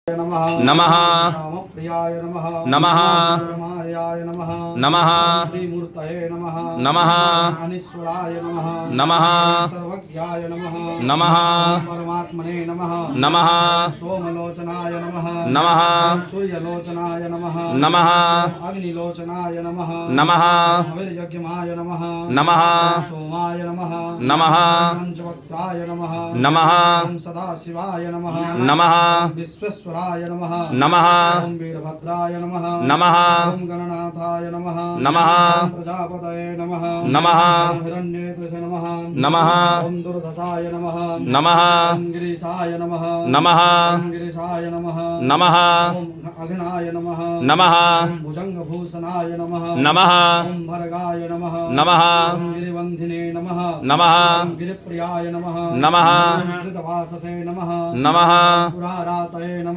नमः प्रियाय नमः नमः रमायाय नमः नमः त्रिमूर्तये नमः नमः ज्ञानेश्वराय नमः नमः सर्वज्ञाय नमः नमः परमात्मने नमः नमः सोमलोचनाय नमः नमः सूर्यलोचनाय नमः नमः अग्निलोचनाय नमः नमः हविर्यज्ञमाय नमः नमः सोमाय नमः नमः पंचवक्त्राय नमः नमः ओम सदाशिवाय नमः नमः विश्वेश्वराय नमः नमः ओम वीरभद्राय नमः नमः ओम गणनाथाय नमः नमः ओम प्रजापतये नमः नमः ओम हिरण्येतसे नमः नमः ओम दुर्धसाय नमः नमः ओम गिरीशाय नमः नमः ओम गिरीशाय नमः नमः ओम अघनाय नमः नमः ओम भुजंगभूषणाय नमः नमः ओम भर्गाय नमः नमः ओम गिरिवन्धिने नमः नमः ओम गिरिप्रियाय नमः नमः ओम कृतवाससे नमः नमः पुरारातये नमः।